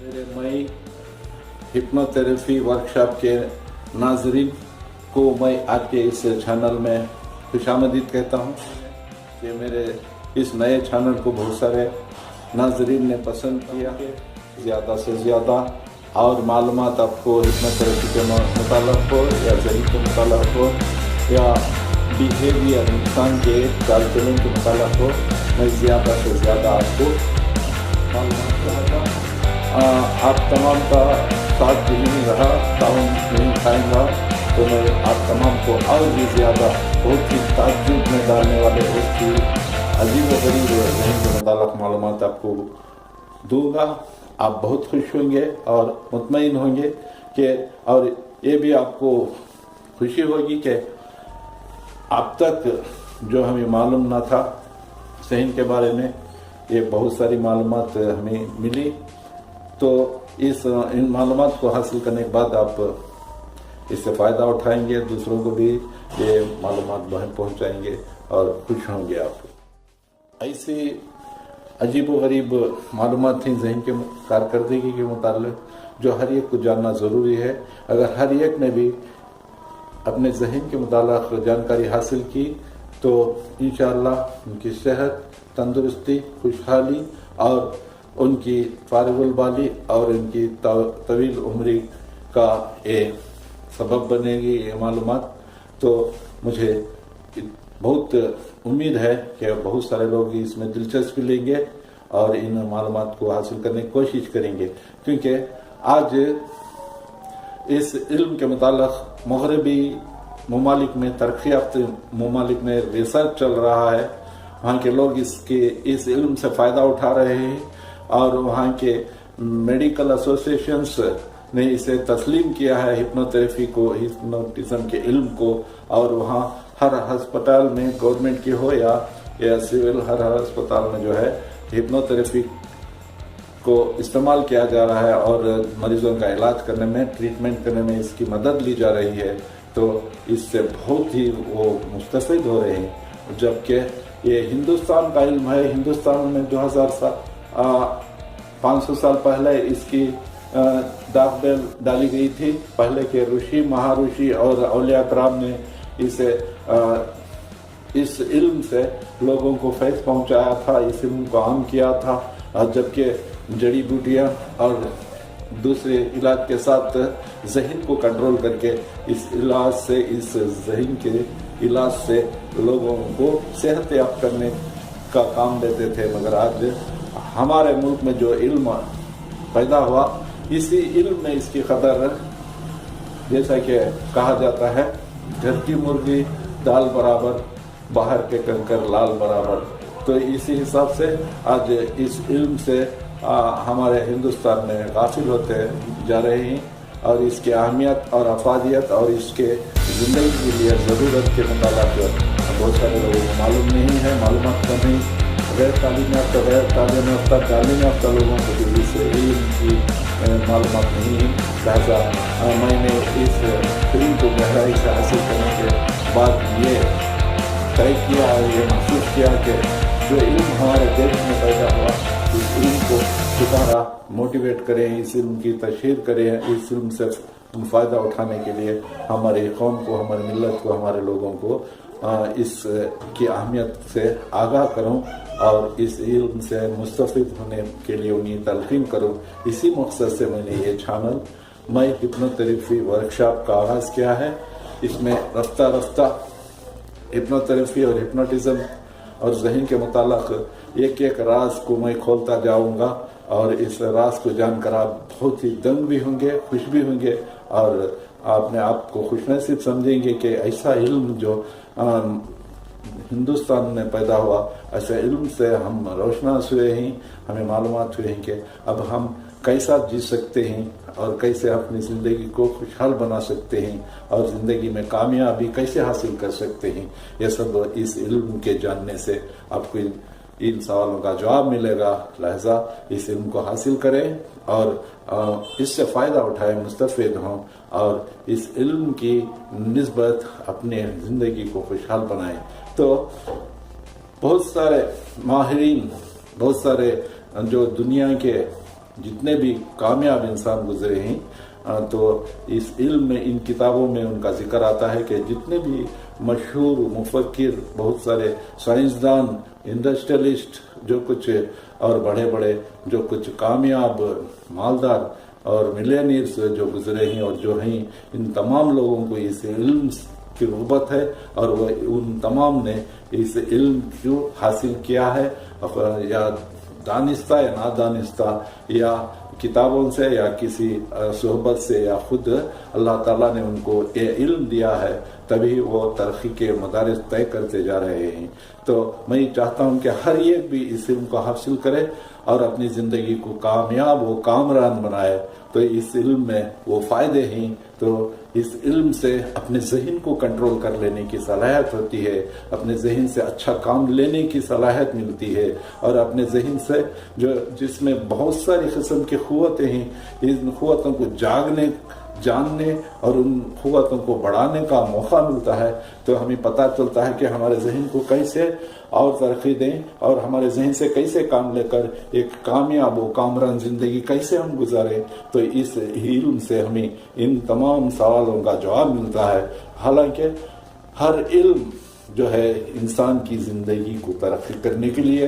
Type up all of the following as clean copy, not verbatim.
मेरे मई hypnotherapy workshop के नाजरीन को मैं आपके इस चैनल में खुशामदीद कहता हूँ कि मेरे इस नए चैनल को बहुत सारे नाजरीन ने पसंद किया। ज़्यादा से ज़्यादा और मालूमात आपको हिप्नोथेरेपी के मुताल्लिक़ हो या ज़हन के मुताल्लिक़ हो या बिहेवियर इंसान के चाल चलन के मुताल्लिक़ हो, मैं ज़्यादा से ज़्यादा आपको मालूमात चाहता। आप तमाम का साथ नहीं रहा, ताउन नहीं खाएंगा, तो मैं आप तमाम को और भी ज़्यादा बहुत ही ताज्जुब में डालने वाले बहुत ही अजीब व गरीब ज़हन के मुताल्लिक़ मालूमात आपको दूँगा। आप बहुत खुश होंगे और मुतमईन होंगे कि, और ये भी आपको खुशी होगी कि अब तक जो हमें मालूम ना था ज़हन के बारे में, ये बहुत सारी मालूमात हमें मिली। तो इन मालूमात को हासिल करने के बाद आप इससे फ़ायदा उठाएंगे, दूसरों को भी ये मालूमात बहन पहुंचाएंगे और खुश होंगे आप। ऐसी अजीब व गरीब मालूमात थी ज़हन के कारकर्दगी के मुताल्लिक़ जो हर एक को जानना ज़रूरी है। अगर हर एक ने भी अपने ज़हन के मुताल्लिक़ जानकारी हासिल की तो इंशाअल्लाह उनकी सेहत, तंदुरुस्ती, खुशहाली और उनकी फारिगुल बाली और उनकी तवील उम्री का ये सबब बनेगी ये मालूमात। तो मुझे बहुत उम्मीद है कि बहुत सारे लोग इसमें दिलचस्पी लेंगे और इन मालूमात को हासिल करने की कोशिश करेंगे, क्योंकि आज इस इल्म के मुताल्लिक़ मग़रबी ममालिक में, तरक्की याफ्ता ममालिक में रिसर्च चल रहा है। वहाँ के लोग इस इल्म से फ़ायदा उठा रहे हैं और वहाँ के मेडिकल एसोसिएशंस ने इसे तस्लीम किया है, हिप्नोथेरेपी को, हिप्नोटिज्म के इल्म को। और वहाँ हर अस्पताल में, गवर्नमेंट की हो या सिविल, हर अस्पताल में जो है हिप्नोथेरेपी को इस्तेमाल किया जा रहा है और मरीजों का इलाज करने में, ट्रीटमेंट करने में इसकी मदद ली जा रही है। तो इससे बहुत ही वो मुस्तफ़ीद हो रहे हैं। जबकि ये हिंदुस्तान का इल्म है। हिंदुस्तान में 500 साल पहले इसकी दाग बेल डाली गई थी। पहले के ऋषि, महाऋषि और औलिया कराम ने इस इल्म से लोगों को फैज़ पहुंचाया था, इस इल्म को आम किया था। जबकि जड़ी बूटियाँ और दूसरे इलाज के साथ ज़हन को कंट्रोल करके इस इलाज से, इस ज़हन के इलाज से लोगों को सेहत याफ्त करने का काम देते थे। मगर आज हमारे मुल्क में जो इल्म पैदा हुआ, इसी इल्म में इसकी कदर, जैसा कि कहा जाता है, घर की मुर्गी दाल बराबर, बाहर के कंकर लाल बराबर। तो इसी हिसाब से आज इस इल्म से हमारे हिंदुस्तान में गाफिल होते जा रहे हैं और इसकी अहमियत और अफादियत और इसके ज़िंदगी के लिए ज़रूरत के मुताबिक बहुत सारे लोगों को मालूम नहीं है। मालूमात का नहीं, गैर तालीम याफ्ता लोगों को भी इस इल्म की मालूमात नहीं है। लिहाजा मैंने इस इल्म को गहराई से हासिल करने के बाद ये तय किया और ये महसूस किया कि जो इल्म हमारे देश में पैदा हुआ, इस इल्म को दोबारा मोटिवेट करें, इस इल्म की तशहीर करें, इस इल्म से फ़ायदा उठाने के लिए हमारे कौम को, हमारे मिलत को, हमारे लोगों को इस की अहमियत से आगाह करूं और इस इल्म से मुस्तफ़ीद होने के लिए उन्हें तलक़ीन करूं। इसी मकसद से मैंने ये चैनल मई हिप्नोथेरेपी वर्कशॉप का आगाज़ किया है। इसमें रफ्ता रफ्ता हिप्नोथेरेपी और हिप्नोटिज्म और ज़हन के मुताल्लिक़ एक एक राज को मैं खोलता जाऊंगा और इस राज को जानकर आप बहुत ही दंग भी होंगे, खुश भी होंगे और आपने आप को खुशनसीब समझेंगे कि ऐसा इल्म जो हिंदुस्तान में पैदा हुआ, ऐसे इल्म से हम रोशनास हुए हैं, हमें मालूमात हुए हैं कि अब हम कैसा जी सकते हैं और कैसे अपनी ज़िंदगी को खुशहाल बना सकते हैं और ज़िंदगी में कामयाबी कैसे हासिल कर सकते हैं। यह सब इस इल्म के जानने से आपको इन सवालों का जवाब मिलेगा। लिहाजा इस इल्म को हासिल करें और इससे फ़ायदा उठाएं, मुस्तफ़ीद हों और इस इल्म की निस्बत अपने ज़िंदगी को खुशहाल बनाएं। तो बहुत सारे माहिरीन, बहुत सारे जो दुनिया के जितने भी कामयाब इंसान गुजरे हैं, तो इस इल्म में, इन किताबों में उनका जिक्र आता है कि जितने भी मशहूर मुफक्किर, बहुत सारे साइंसदान, इंडस्ट्रियलिस्ट, जो कुछ और बड़े बड़े जो कुछ कामयाब मालदार और मिलियनियर्स जो गुजरे हैं और जो हैं, इन तमाम लोगों को इस इल्म की रुग़बत है और वह उन तमाम ने इस इल्म को हासिल किया है, या दानिस्ता या नादानिस्ता, या किताबों से या किसी सोहबत से, या खुद अल्लाह ताला ने उनको ये इल्म दिया है, तभी वो तरक्की के मदारिस तय करते जा रहे हैं। तो मैं चाहता हूँ कि हर एक भी इस इल्म को हासिल करे और अपनी ज़िंदगी को कामयाब व कामरान बनाए। तो इस इल्म में वो फ़ायदे हैं। तो इस इल्म से अपने ज़हन को कंट्रोल कर लेने की सलाहियत होती है, अपने ज़हन से अच्छा काम लेने की सलाहियत मिलती है, और अपने ज़हन से जो जिसमें बहुत सारी किस्म की क़ुव्वतें हैं, इन क़ुव्वतों को जानने और उन क़ुव्वतों को बढ़ाने का मौका मिलता है। तो हमें पता चलता है कि हमारे ज़हन को कैसे और तरक्की दें और हमारे ज़हन से कैसे काम लेकर एक कामयाब व कामरान ज़िंदगी कैसे हम गुजारें। तो इस इल्म से हमें इन तमाम सवालों का जवाब मिलता है। हालांकि हर इल्म जो है इंसान की ज़िंदगी को तरक्की करने के लिए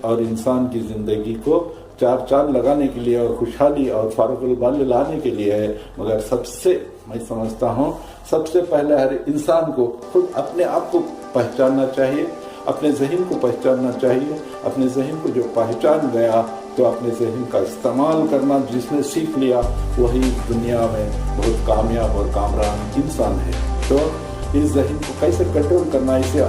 और इंसान की ज़िंदगी को चार चांद लगाने के लिए और खुशहाली और फारुकुल बाल लाने के लिए है। मगर सबसे मैं समझता हूँ सबसे पहले हर इंसान को खुद अपने आप को पहचानना चाहिए, अपने ज़हन को पहचानना चाहिए। अपने ज़हन को जो पहचान गया तो अपने ज़हन का इस्तेमाल करना जिसने सीख लिया वही दुनिया में बहुत कामयाब और कामरान इंसान है। तो इस ज़हन को कैसे कंट्रोल करना, इसे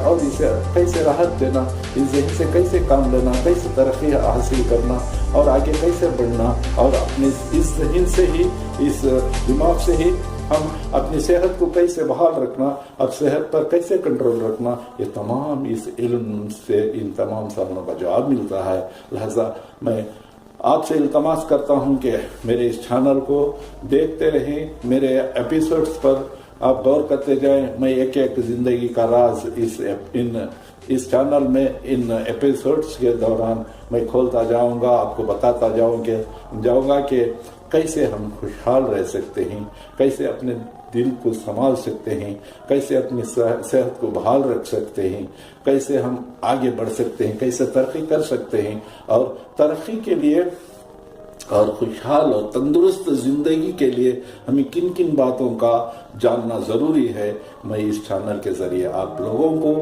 कैसे राहत देना, इस ज़हन से कैसे काम लेना, कैसे तरक्की हासिल करना और आगे कैसे बढ़ना, और अपने इस ज़हन से ही, इस दिमाग से ही हम अपनी सेहत को कैसे बहाल रखना, अब सेहत पर कैसे कंट्रोल रखना, ये तमाम इस इल्म से इन तमाम सवालों का जवाब मिलता है। लिहाजा मैं आपसे इल्तमास करता हूँ कि मेरे इस चैनल को देखते रहें, मेरे एपिसोड्स पर आप गौर करते जाएं। मैं एक एक ज़िंदगी का राज इस चैनल में इन एपिसोड्स के दौरान मैं खोलता जाऊंगा, आपको बताता जाऊंगा कि कैसे हम खुशहाल रह सकते हैं, कैसे अपने दिल को संभाल सकते हैं, कैसे अपनी सेहत को बहाल रख सकते हैं, कैसे हम आगे बढ़ सकते हैं, कैसे तरक्की कर सकते हैं। और तरक्की के लिए और खुशहाल और तंदुरुस्त ज़िंदगी के लिए हमें किन किन बातों का जानना ज़रूरी है, मैं इस चैनल के ज़रिए आप लोगों को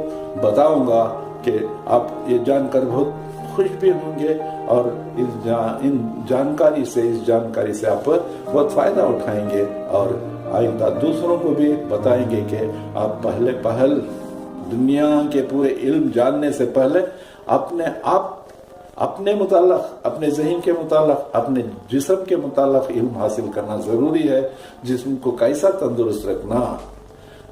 बताऊंगा कि आप ये जानकर बहुत खुश भी होंगे और इस जानकारी से आप बहुत फ़ायदा उठाएंगे और आइंदा दूसरों को भी बताएंगे कि आप पहल दुनिया के पूरे इल्म जानने से पहले अपने मुताल्लिक़, अपने ज़हन के मुताल्लिक़, अपने जिस्म के मुताल्लिक़ इल्म हासिल करना ज़रूरी है। जिस्म को कैसा तंदुरुस्त रखना,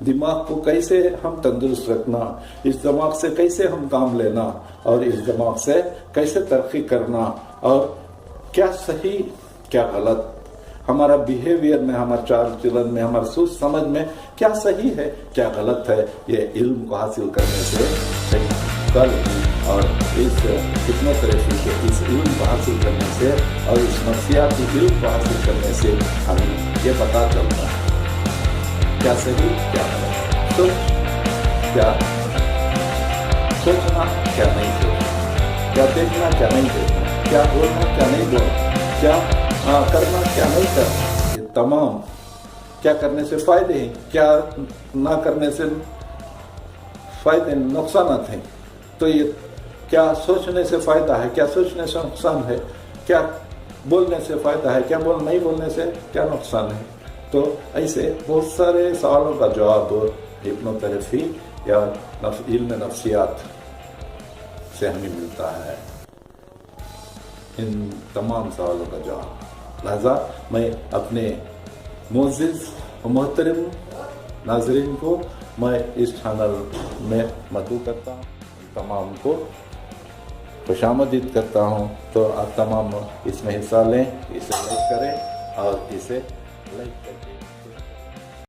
दिमाग को कैसे हम तंदुरुस्त रखना, इस दिमाग से कैसे हम काम लेना और इस दिमाग से कैसे तरक्की करना, और क्या सही क्या गलत, हमारा बिहेवियर में, हमारा चाल चलन में, हमारा सोच समझ में क्या सही है क्या गलत है, ये इल्म को हासिल करने से कल और इस कितने तरह के इस इल्म को हासिल करने से और इस नफ्सियाती इल्म को हासिल करने से हमें ये पता चलता है क्या सही क्या गलत। तो क्या सोचना क्या नहीं सोचना, क्या देखना क्या नहीं देखना, क्या बोलना क्या नहीं बोलना, क्या करना क्या नहीं करना, ये तमाम क्या करने से फायदे हैं, क्या ना करने से फायदे नुकसान हैं। तो ये क्या सोचने से फायदा है, क्या सोचने से नुकसान है, क्या बोलने से फायदा है, क्या नहीं बोलने से क्या नुकसान है। तो ऐसे बहुत सारे सवालों का जवाब हिप्नोथेरेपी या इल्म नफ्सियात से हमें मिलता है, इन तमाम सवालों का जवाब। लिहाजा मैं अपने मोअज़्ज़िज़ और मोहतरम नाज़रीन को मैं इस चैनल में मदऊ करता हूँ, तमाम को खुशामदीद करता हूँ। तो आप तमाम इसमें हिस्सा लें, इसे लाइक करें और इसे लाइक करके